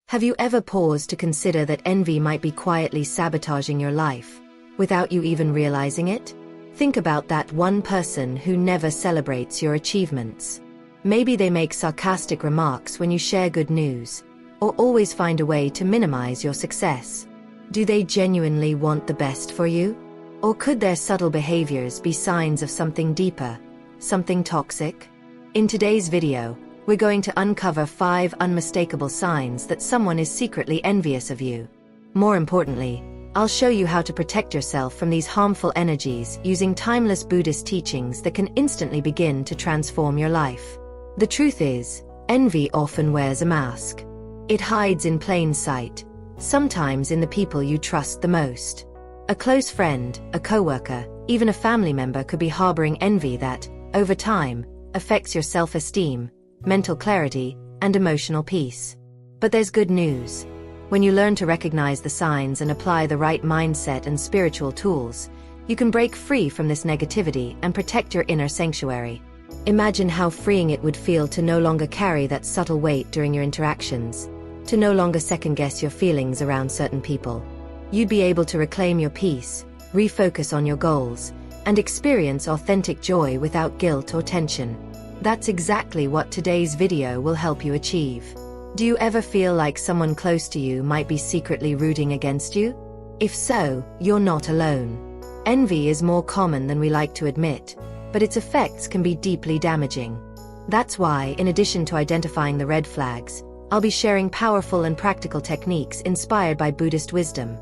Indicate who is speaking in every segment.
Speaker 1: Have you ever paused to consider that envy might be quietly sabotaging your life, without you even realizing it? Think about that one person who never celebrates your achievements. Maybe they make sarcastic remarks when you share good news, or always find a way to minimize your success. Do they genuinely want the best for you? Or could their subtle behaviors be signs of something deeper, something toxic? In today's video, we're going to uncover 5 unmistakable signs that someone is secretly envious of you. More importantly, I'll show you how to protect yourself from these harmful energies using timeless Buddhist teachings that can instantly begin to transform your life. The truth is, envy often wears a mask. It hides in plain sight, sometimes in the people you trust the most. A close friend, a coworker, even a family member could be harboring envy that, over time, affects your self-esteem, mental clarity, and emotional peace. But there's good news. When you learn to recognize the signs and apply the right mindset and spiritual tools, you can break free from this negativity and protect your inner sanctuary. Imagine how freeing it would feel to no longer carry that subtle weight during your interactions, to no longer second-guess your feelings around certain people. You'd be able to reclaim your peace, refocus on your goals, and experience authentic joy without guilt or tension. That's exactly what today's video will help you achieve. Do you ever feel like someone close to you might be secretly rooting against you? If so, you're not alone. Envy is more common than we like to admit, but its effects can be deeply damaging. That's why, in addition to identifying the red flags, I'll be sharing powerful and practical techniques inspired by Buddhist wisdom.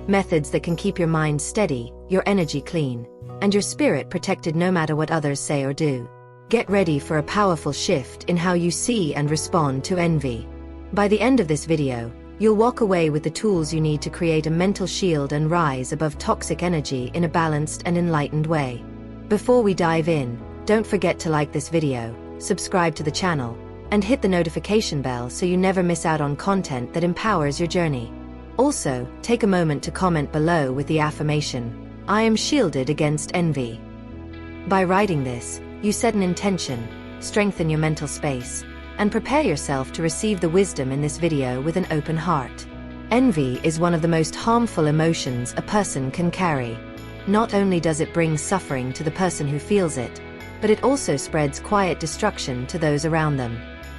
Speaker 1: Methods that can keep your mind steady, your energy clean, and your spirit protected no matter what others say or do. Get ready for a powerful shift in how you see and respond to envy. By the end of this video, you'll walk away with the tools you need to create a mental shield and rise above toxic energy in a balanced and enlightened way. Before we dive in, don't forget to like this video, subscribe to the channel, and hit the notification bell so you never miss out on content that empowers your journey. Also, take a moment to comment below with the affirmation, "I am shielded against envy." By writing this, you set an intention, strengthen your mental space, and prepare yourself to receive the wisdom in this video with an open heart. Envy is one of the most harmful emotions a person can carry. Not only does it bring suffering to the person who feels it, but it also spreads quiet destruction to those around them.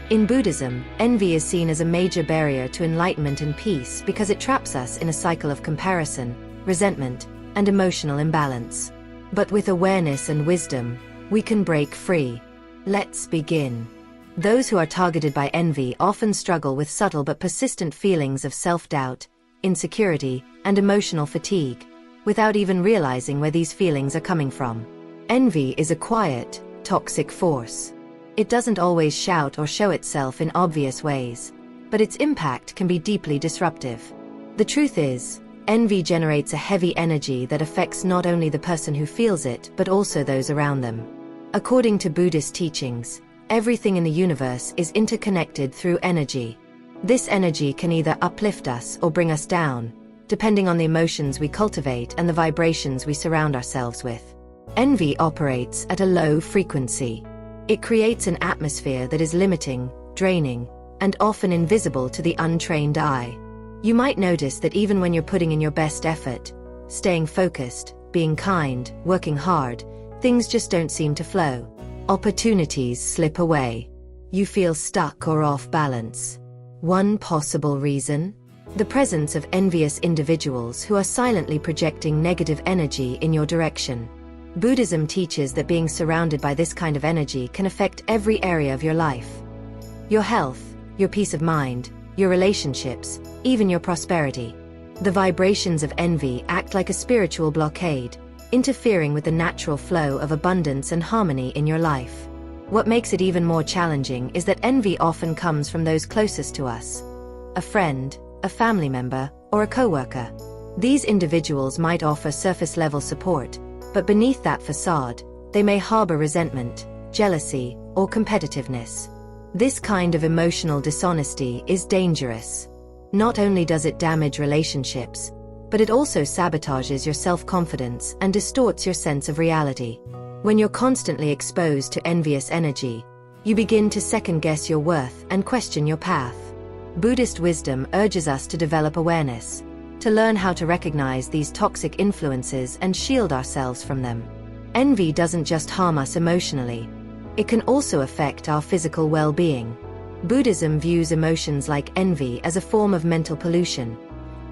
Speaker 1: In Buddhism, envy is seen as a major barrier to enlightenment and peace because it traps us in a cycle of comparison, resentment, and emotional imbalance. But with awareness and wisdom, we can break free. Let's begin. Those who are targeted by envy often struggle with subtle but persistent feelings of self-doubt, insecurity, and emotional fatigue, without even realizing where these feelings are coming from. Envy is a quiet, toxic force. It doesn't always shout or show itself in obvious ways, but its impact can be deeply disruptive. The truth is, envy generates a heavy energy that affects not only the person who feels it, but also those around them. According to Buddhist teachings, everything in the universe is interconnected through energy. This energy can either uplift us or bring us down, depending on the emotions we cultivate and the vibrations we surround ourselves with. Envy operates at a low frequency. It creates an atmosphere that is limiting, draining, and often invisible to the untrained eye. You might notice that even when you're putting in your best effort, staying focused, being kind, working hard, things just don't seem to flow. Opportunities slip away. You feel stuck or off balance. One possible reason? The presence of envious individuals who are silently projecting negative energy in your direction. Buddhism teaches that being surrounded by this kind of energy can affect every area of your life. Your health, your peace of mind, your relationships, even your prosperity. The vibrations of envy act like a spiritual blockade, interfering with the natural flow of abundance and harmony in your life. What makes it even more challenging is that envy often comes from those closest to us. A friend, a family member, or a coworker. These individuals might offer surface-level support, but beneath that facade, they may harbor resentment, jealousy, or competitiveness. This kind of emotional dishonesty is dangerous. Not only does it damage relationships, but it also sabotages your self-confidence and distorts your sense of reality. When you're constantly exposed to envious energy, you begin to second-guess your worth and question your path. Buddhist wisdom urges us to develop awareness, to learn how to recognize these toxic influences and shield ourselves from them. Envy doesn't just harm us emotionally, it can also affect our physical well-being. Buddhism views emotions like envy as a form of mental pollution,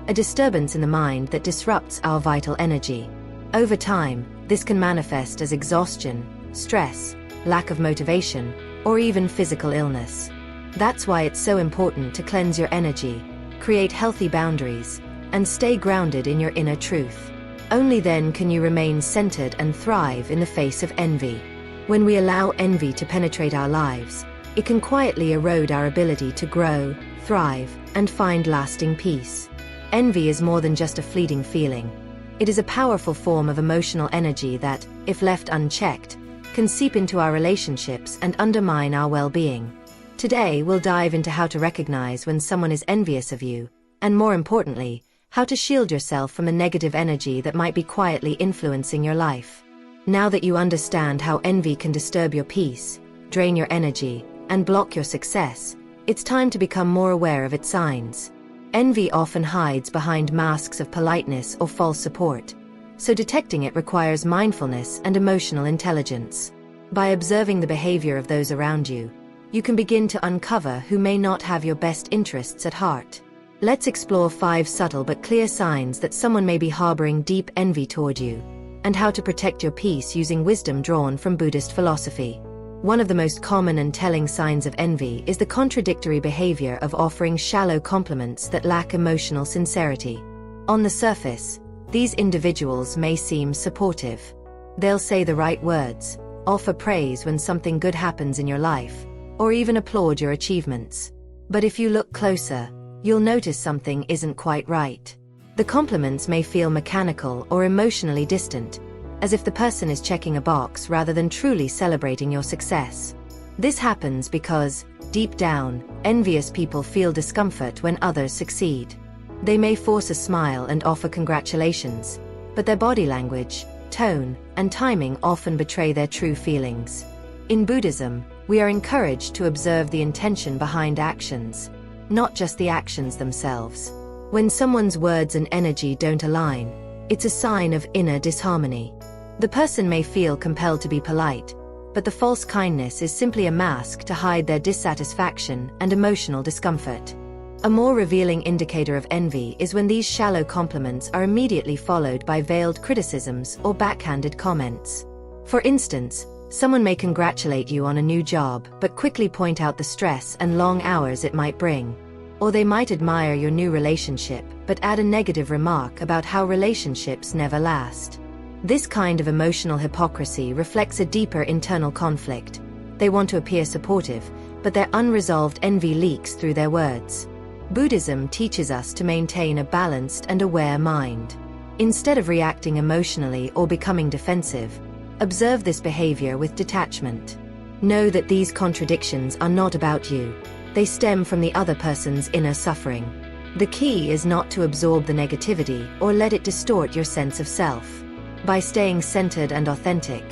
Speaker 1: a disturbance in the mind that disrupts our vital energy. Over time, this can manifest as exhaustion, stress, lack of motivation, or even physical illness. That's why it's so important to cleanse your energy, create healthy boundaries, and stay grounded in your inner truth. Only then can you remain centered and thrive in the face of envy. When we allow envy to penetrate our lives, it can quietly erode our ability to grow, thrive, and find lasting peace. Envy is more than just a fleeting feeling. It is a powerful form of emotional energy that, if left unchecked, can seep into our relationships and undermine our well-being. Today, we'll dive into how to recognize when someone is envious of you, and more importantly, how to shield yourself from the negative energy that might be quietly influencing your life. Now that you understand how envy can disturb your peace, drain your energy, and block your success, it's time to become more aware of its signs. Envy often hides behind masks of politeness or false support, so detecting it requires mindfulness and emotional intelligence. By observing the behavior of those around you, you can begin to uncover who may not have your best interests at heart. Let's explore 5 subtle but clear signs that someone may be harboring deep envy toward you, and how to protect your peace using wisdom drawn from Buddhist philosophy. One of the most common and telling signs of envy is the contradictory behavior of offering shallow compliments that lack emotional sincerity. On the surface, these individuals may seem supportive. They'll say the right words, offer praise when something good happens in your life, or even applaud your achievements. But if you look closer, you'll notice something isn't quite right. The compliments may feel mechanical or emotionally distant, as if the person is checking a box rather than truly celebrating your success. This happens because, deep down, envious people feel discomfort when others succeed. They may force a smile and offer congratulations, but their body language, tone, and timing often betray their true feelings. In Buddhism, we are encouraged to observe the intention behind actions, not just the actions themselves. When someone's words and energy don't align, it's a sign of inner disharmony. The person may feel compelled to be polite, but the false kindness is simply a mask to hide their dissatisfaction and emotional discomfort. A more revealing indicator of envy is when these shallow compliments are immediately followed by veiled criticisms or backhanded comments. For instance, someone may congratulate you on a new job but quickly point out the stress and long hours it might bring. Or they might admire your new relationship but add a negative remark about how relationships never last. This kind of emotional hypocrisy reflects a deeper internal conflict. They want to appear supportive, but their unresolved envy leaks through their words. Buddhism teaches us to maintain a balanced and aware mind. Instead of reacting emotionally or becoming defensive, observe this behavior with detachment. Know that these contradictions are not about you. They stem from the other person's inner suffering. The key is not to absorb the negativity or let it distort your sense of self. By staying centered and authentic,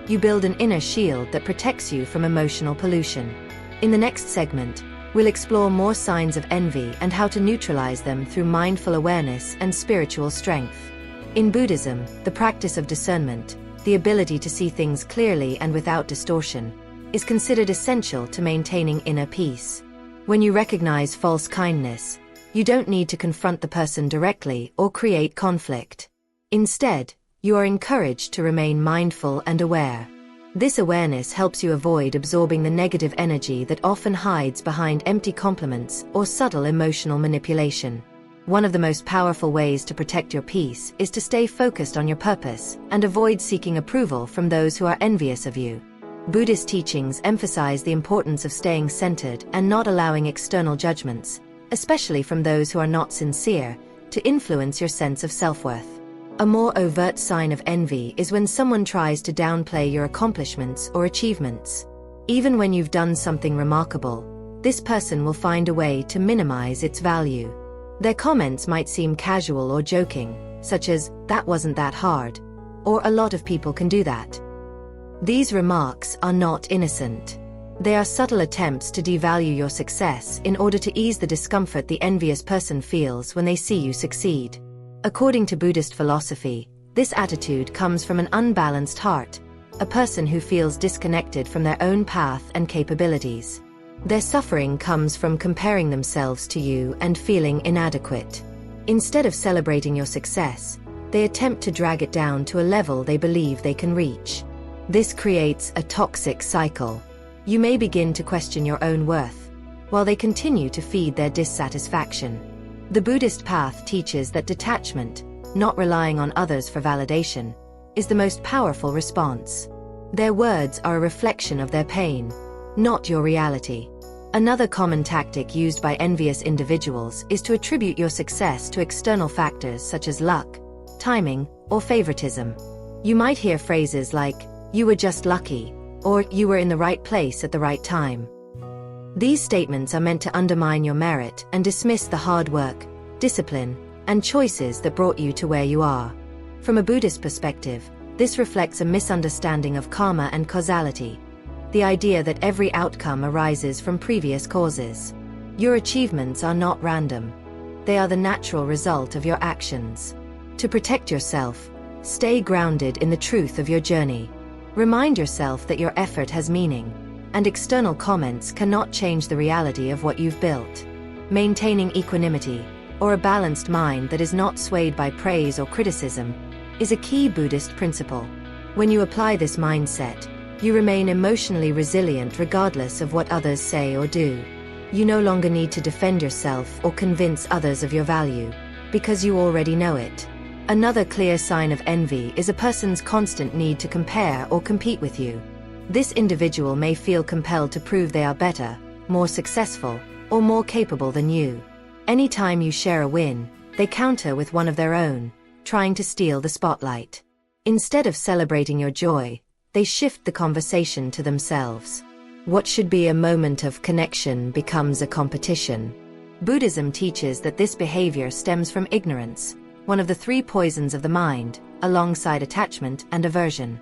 Speaker 1: you build an inner shield that protects you from emotional pollution. In the next segment, we'll explore more signs of envy and how to neutralize them through mindful awareness and spiritual strength. In Buddhism, the practice of discernment, the ability to see things clearly and without distortion, is considered essential to maintaining inner peace. When you recognize false kindness, you don't need to confront the person directly or create conflict. Instead, you are encouraged to remain mindful and aware. This awareness helps you avoid absorbing the negative energy that often hides behind empty compliments or subtle emotional manipulation. One of the most powerful ways to protect your peace is to stay focused on your purpose and avoid seeking approval from those who are envious of you. Buddhist teachings emphasize the importance of staying centered and not allowing external judgments, especially from those who are not sincere, to influence your sense of self-worth. A more overt sign of envy is when someone tries to downplay your accomplishments or achievements. Even when you've done something remarkable, this person will find a way to minimize its value. Their comments might seem casual or joking, such as, "That wasn't that hard," or "A lot of people can do that." These remarks are not innocent. They are subtle attempts to devalue your success in order to ease the discomfort the envious person feels when they see you succeed. According to Buddhist philosophy, this attitude comes from an unbalanced heart, a person who feels disconnected from their own path and capabilities. Their suffering comes from comparing themselves to you and feeling inadequate. Instead of celebrating your success, they attempt to drag it down to a level they believe they can reach. This creates a toxic cycle. You may begin to question your own worth, while they continue to feed their dissatisfaction. The Buddhist path teaches that detachment, not relying on others for validation, is the most powerful response. Their words are a reflection of their pain, not your reality. Another common tactic used by envious individuals is to attribute your success to external factors such as luck, timing, or favoritism. You might hear phrases like, "You were just lucky," or "You were in the right place at the right time." These statements are meant to undermine your merit and dismiss the hard work, discipline, and choices that brought you to where you are. From a Buddhist perspective, this reflects a misunderstanding of karma and causality, the idea that every outcome arises from previous causes. Your achievements are not random. They are the natural result of your actions. To protect yourself, stay grounded in the truth of your journey. Remind yourself that your effort has meaning, and external comments cannot change the reality of what you've built. Maintaining equanimity, or a balanced mind that is not swayed by praise or criticism, is a key Buddhist principle. When you apply this mindset, you remain emotionally resilient regardless of what others say or do. You no longer need to defend yourself or convince others of your value, because you already know it. Another clear sign of envy is a person's constant need to compare or compete with you. This individual may feel compelled to prove they are better, more successful, or more capable than you. Anytime you share a win, they counter with one of their own, trying to steal the spotlight. Instead of celebrating your joy, they shift the conversation to themselves. What should be a moment of connection becomes a competition. Buddhism teaches that this behavior stems from ignorance, one of the three poisons of the mind, alongside attachment and aversion.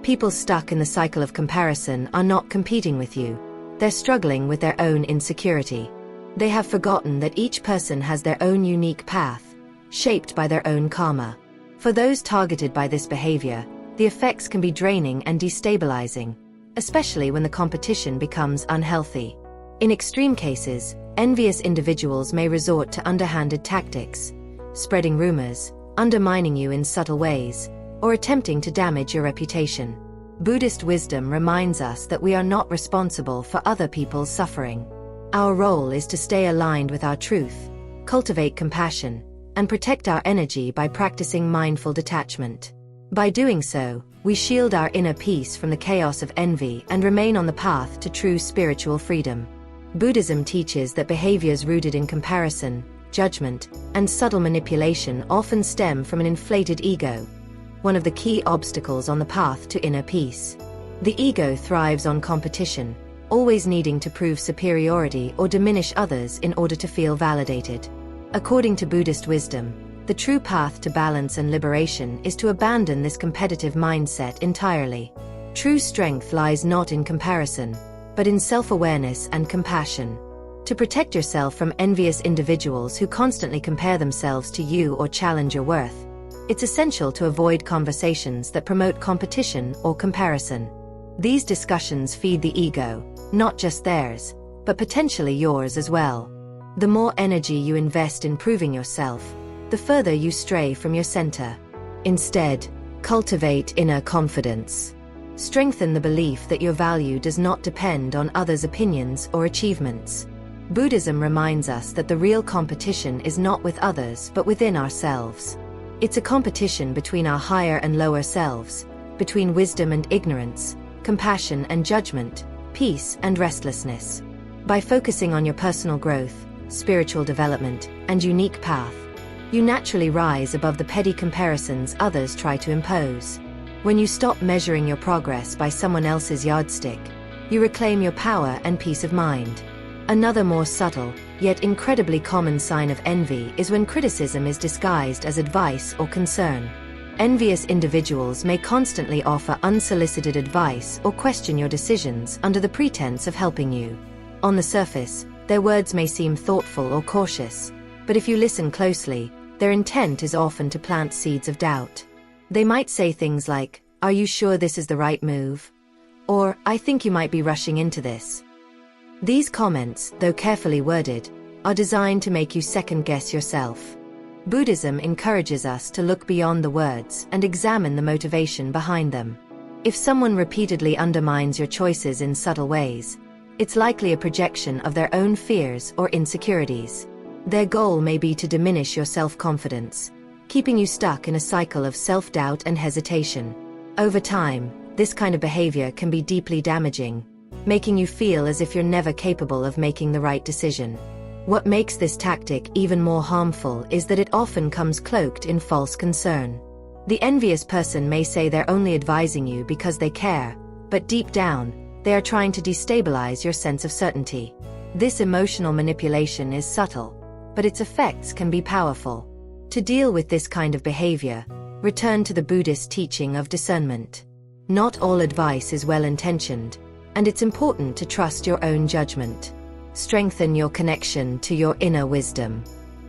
Speaker 1: People stuck in the cycle of comparison are not competing with you. They're struggling with their own insecurity. They have forgotten that each person has their own unique path, shaped by their own karma. For those targeted by this behavior, the effects can be draining and destabilizing, especially when the competition becomes unhealthy. In extreme cases, envious individuals may resort to underhanded tactics, spreading rumors, undermining you in subtle ways, or attempting to damage your reputation. Buddhist wisdom reminds us that we are not responsible for other people's suffering. Our role is to stay aligned with our truth, cultivate compassion, and protect our energy by practicing mindful detachment. By doing so, we shield our inner peace from the chaos of envy and remain on the path to true spiritual freedom. Buddhism teaches that behaviors rooted in comparison, judgment, and subtle manipulation often stem from an inflated ego, one of the key obstacles on the path to inner peace. The ego thrives on competition, always needing to prove superiority or diminish others in order to feel validated. According to Buddhist wisdom, the true path to balance and liberation is to abandon this competitive mindset entirely. True strength lies not in comparison, but in self-awareness and compassion. To protect yourself from envious individuals who constantly compare themselves to you or challenge your worth, it's essential to avoid conversations that promote competition or comparison. These discussions feed the ego, not just theirs, but potentially yours as well. The more energy you invest in proving yourself, the further you stray from your center. Instead, cultivate inner confidence. Strengthen the belief that your value does not depend on others' opinions or achievements. Buddhism reminds us that the real competition is not with others but within ourselves. It's a competition between our higher and lower selves, between wisdom and ignorance, compassion and judgment, peace and restlessness. By focusing on your personal growth, spiritual development, and unique path, you naturally rise above the petty comparisons others try to impose. When you stop measuring your progress by someone else's yardstick, you reclaim your power and peace of mind. Another more subtle, yet incredibly common sign of envy is when criticism is disguised as advice or concern. Envious individuals may constantly offer unsolicited advice or question your decisions under the pretense of helping you. On the surface, their words may seem thoughtful or cautious, but if you listen closely, their intent is often to plant seeds of doubt. They might say things like, "Are you sure this is the right move?" Or, "I think you might be rushing into this." These comments, though carefully worded, are designed to make you second-guess yourself. Buddhism encourages us to look beyond the words and examine the motivation behind them. If someone repeatedly undermines your choices in subtle ways, it's likely a projection of their own fears or insecurities. Their goal may be to diminish your self-confidence, keeping you stuck in a cycle of self-doubt and hesitation. Over time, this kind of behavior can be deeply damaging, making you feel as if you're never capable of making the right decision. What makes this tactic even more harmful is that it often comes cloaked in false concern. The envious person may say they're only advising you because they care, but deep down, they are trying to destabilize your sense of certainty. This emotional manipulation is subtle, but its effects can be powerful. To deal with this kind of behavior, return to the Buddhist teaching of discernment. Not all advice is well-intentioned, and it's important to trust your own judgment. Strengthen your connection to your inner wisdom.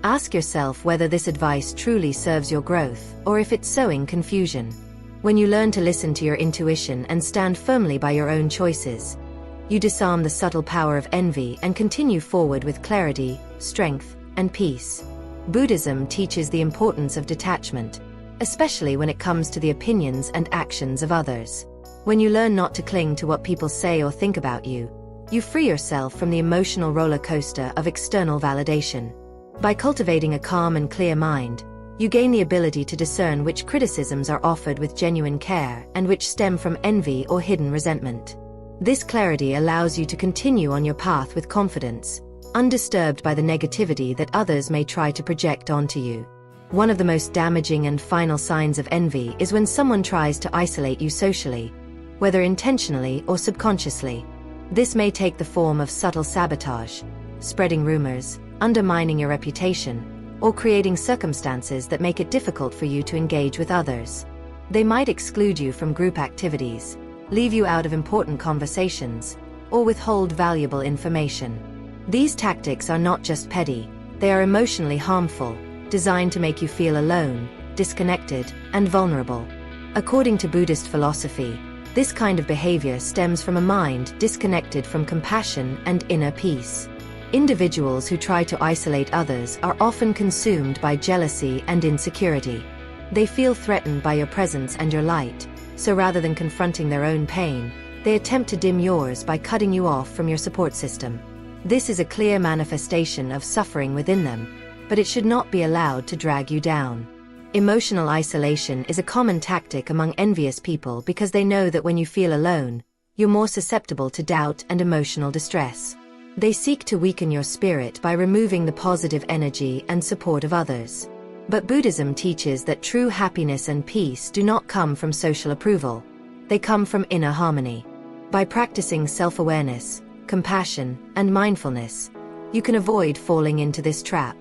Speaker 1: Ask yourself whether this advice truly serves your growth, or if it's sowing confusion. When you learn to listen to your intuition and stand firmly by your own choices, you disarm the subtle power of envy and continue forward with clarity, strength, and peace. Buddhism teaches the importance of detachment, especially when it comes to the opinions and actions of others. When you learn not to cling to what people say or think about you, you free yourself from the emotional roller coaster of external validation. By cultivating a calm and clear mind, you gain the ability to discern which criticisms are offered with genuine care and which stem from envy or hidden resentment. This clarity allows you to continue on your path with confidence, undisturbed by the negativity that others may try to project onto you. One of the most damaging and final signs of envy is when someone tries to isolate you socially, whether intentionally or subconsciously. This may take the form of subtle sabotage, spreading rumors, undermining your reputation, or creating circumstances that make it difficult for you to engage with others. They might exclude you from group activities, leave you out of important conversations, or withhold valuable information. These tactics are not just petty, they are emotionally harmful, designed to make you feel alone, disconnected, and vulnerable. According to Buddhist philosophy, this kind of behavior stems from a mind disconnected from compassion and inner peace. Individuals who try to isolate others are often consumed by jealousy and insecurity. They feel threatened by your presence and your light, so rather than confronting their own pain, they attempt to dim yours by cutting you off from your support system. This is a clear manifestation of suffering within them, but it should not be allowed to drag you down. Emotional isolation is a common tactic among envious people because they know that when you feel alone, you're more susceptible to doubt and emotional distress. They seek to weaken your spirit by removing the positive energy and support of others. But Buddhism teaches that true happiness and peace do not come from social approval. They come from inner harmony. By practicing self-awareness, compassion, and mindfulness, you can avoid falling into this trap.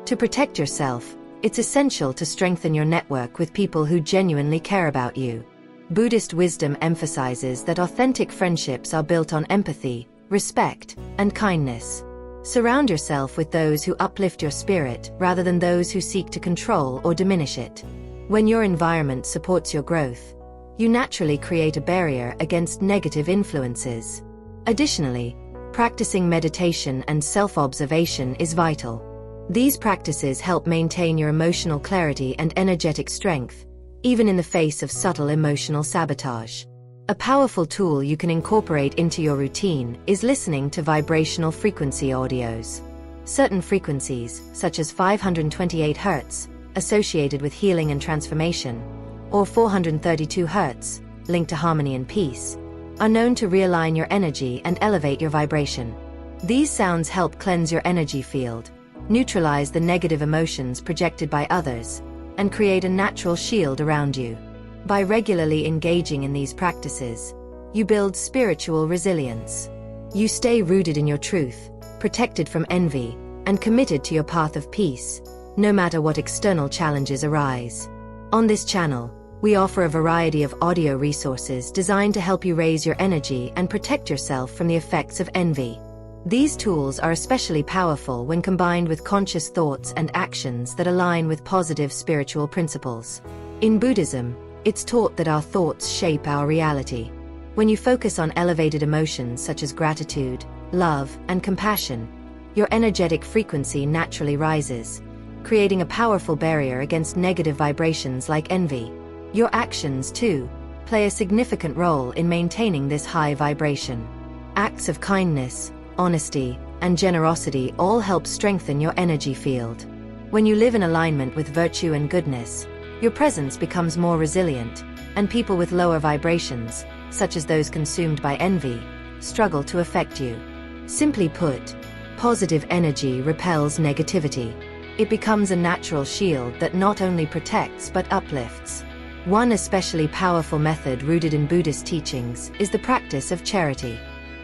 Speaker 1: To protect yourself, it's essential to strengthen your network with people who genuinely care about you. Buddhist wisdom emphasizes that authentic friendships are built on empathy, respect, and kindness. Surround yourself with those who uplift your spirit rather than those who seek to control or diminish it. When your environment supports your growth, you naturally create a barrier against negative influences. Additionally, practicing meditation and self-observation is vital. These practices help maintain your emotional clarity and energetic strength, even in the face of subtle emotional sabotage. A powerful tool you can incorporate into your routine is listening to vibrational frequency audios. Certain frequencies, such as 528 Hz, associated with healing and transformation, or 432 Hz, linked to harmony and peace, are known to realign your energy and elevate your vibration. These sounds help cleanse your energy field, neutralize the negative emotions projected by others, and create a natural shield around you. By regularly engaging in these practices, you build spiritual resilience. You stay rooted in your truth, protected from envy, and committed to your path of peace, no matter what external challenges arise. On this channel, we offer a variety of audio resources designed to help you raise your energy and protect yourself from the effects of envy. These tools are especially powerful when combined with conscious thoughts and actions that align with positive spiritual principles. In Buddhism, it's taught that our thoughts shape our reality. When you focus on elevated emotions such as gratitude, love, and compassion, your energetic frequency naturally rises, creating a powerful barrier against negative vibrations like envy. Your actions, too, play a significant role in maintaining this high vibration. Acts of kindness, honesty, and generosity all help strengthen your energy field. When you live in alignment with virtue and goodness, your presence becomes more resilient, and people with lower vibrations, such as those consumed by envy, struggle to affect you. Simply put, positive energy repels negativity. It becomes a natural shield that not only protects but uplifts. One especially powerful method rooted in Buddhist teachings is the practice of charity.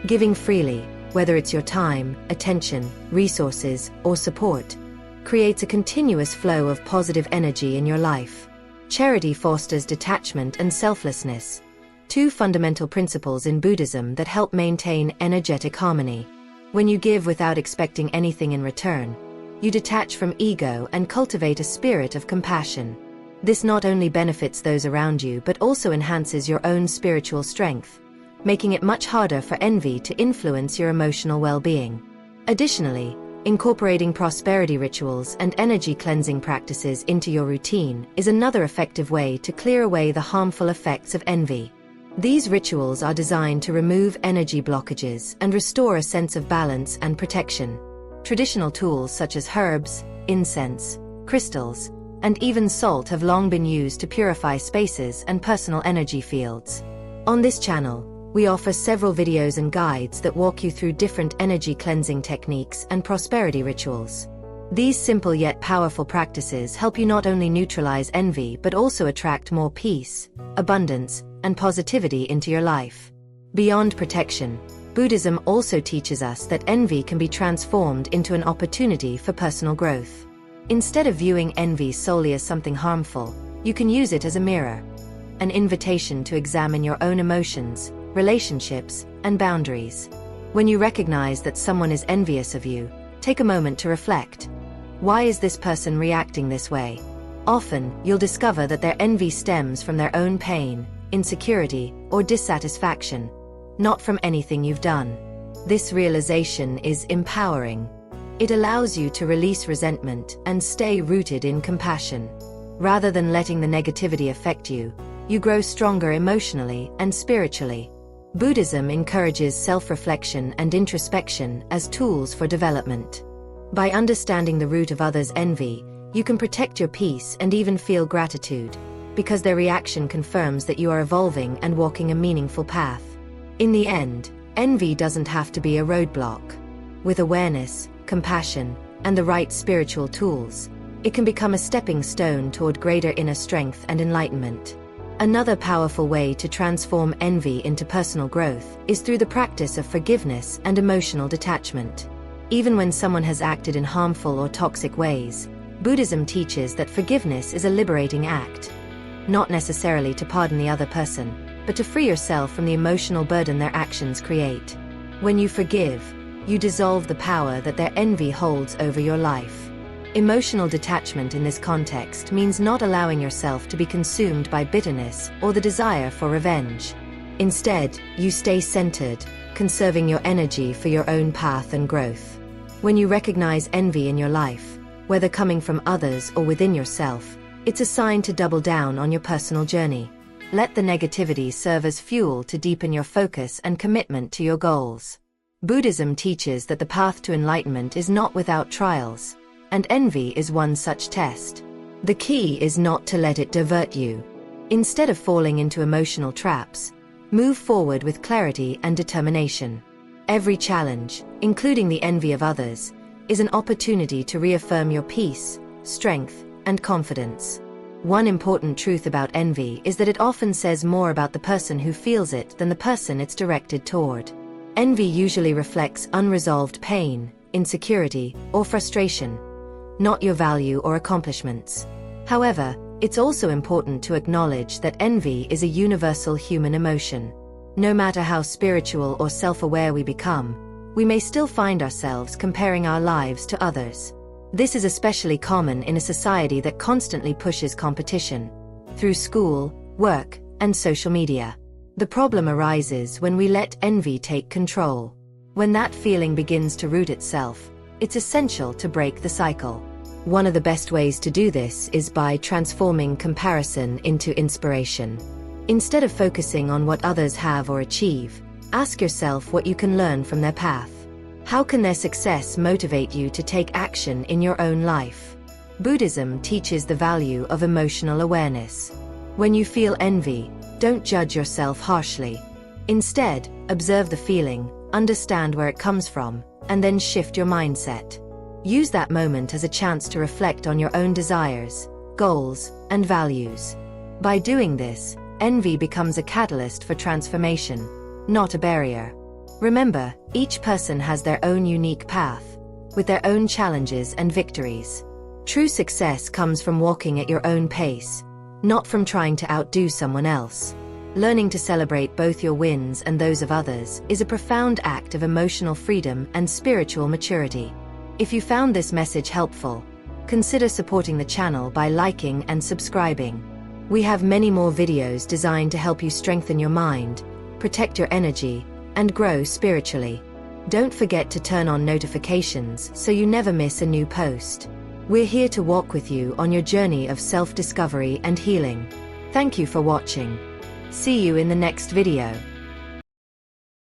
Speaker 1: Giving freely, whether it's your time, attention, resources, or support, creates a continuous flow of positive energy in your life. Charity fosters detachment and selflessness, two fundamental principles in Buddhism that help maintain energetic harmony. When you give without expecting anything in return, you detach from ego and cultivate a spirit of compassion. This not only benefits those around you but also enhances your own spiritual strength, making it much harder for envy to influence your emotional well-being. Additionally, incorporating prosperity rituals and energy cleansing practices into your routine is another effective way to clear away the harmful effects of envy. These rituals are designed to remove energy blockages and restore a sense of balance and protection. Traditional tools such as herbs, incense, crystals, and even salt have long been used to purify spaces and personal energy fields. On this channel, we offer several videos and guides that walk you through different energy cleansing techniques and prosperity rituals. These simple yet powerful practices help you not only neutralize envy but also attract more peace, abundance, and positivity into your life. Beyond protection, Buddhism also teaches us that envy can be transformed into an opportunity for personal growth. Instead of viewing envy solely as something harmful, you can use it as a mirror, an invitation to examine your own emotions, relationships, and boundaries. When you recognize that someone is envious of you, take a moment to reflect. Why is this person reacting this way? Often, you'll discover that their envy stems from their own pain, insecurity, or dissatisfaction, not from anything you've done. This realization is empowering. It allows you to release resentment and stay rooted in compassion. Rather than letting the negativity affect you, you grow stronger emotionally and spiritually. Buddhism encourages self-reflection and introspection as tools for development. By understanding the root of others' envy, you can protect your peace and even feel gratitude, because their reaction confirms that you are evolving and walking a meaningful path. In the end, envy doesn't have to be a roadblock. With awareness, compassion, and the right spiritual tools, it can become a stepping stone toward greater inner strength and enlightenment. Another powerful way to transform envy into personal growth is through the practice of forgiveness and emotional detachment. Even when someone has acted in harmful or toxic ways, Buddhism teaches that forgiveness is a liberating act. Not necessarily to pardon the other person, but to free yourself from the emotional burden their actions create. When you forgive, you dissolve the power that their envy holds over your life. Emotional detachment in this context means not allowing yourself to be consumed by bitterness or the desire for revenge. Instead, you stay centered, conserving your energy for your own path and growth. When you recognize envy in your life, whether coming from others or within yourself, it's a sign to double down on your personal journey. Let the negativity serve as fuel to deepen your focus and commitment to your goals. Buddhism teaches that the path to enlightenment is not without trials, and envy is one such test. The key is not to let it divert you. Instead of falling into emotional traps, move forward with clarity and determination. Every challenge, including the envy of others, is an opportunity to reaffirm your peace, strength, and confidence. One important truth about envy is that it often says more about the person who feels it than the person it's directed toward. Envy usually reflects unresolved pain, insecurity, or frustration, not your value or accomplishments. However, It's also important to acknowledge that envy is a universal human emotion. No matter how spiritual or self-aware we become, we may still find ourselves comparing our lives to others. This is especially common in a society that constantly pushes competition through school, work, and social media. The problem arises when we let envy take control. When that feeling begins to root itself, it's essential to break the cycle. One of the best ways to do this is by transforming comparison into inspiration. Instead of focusing on what others have or achieve, ask yourself what you can learn from their path. How can their success motivate you to take action in your own life? Buddhism teaches the value of emotional awareness. When you feel envy, don't judge yourself harshly. Instead, observe the feeling, understand where it comes from, and then shift your mindset. Use that moment as a chance to reflect on your own desires, goals, and values. By doing this, envy becomes a catalyst for transformation, not a barrier. Remember, each person has their own unique path, with their own challenges and victories. True success comes from walking at your own pace, not from trying to outdo someone else. Learning to celebrate both your wins and those of others is a profound act of emotional freedom and spiritual maturity. If you found this message helpful, consider supporting the channel by liking and subscribing. We have many more videos designed to help you strengthen your mind, protect your energy, and grow spiritually. Don't forget to turn on notifications so you never miss a new post. We're here to walk with you on your journey of self-discovery and healing. Thank you for watching. See you in the next video.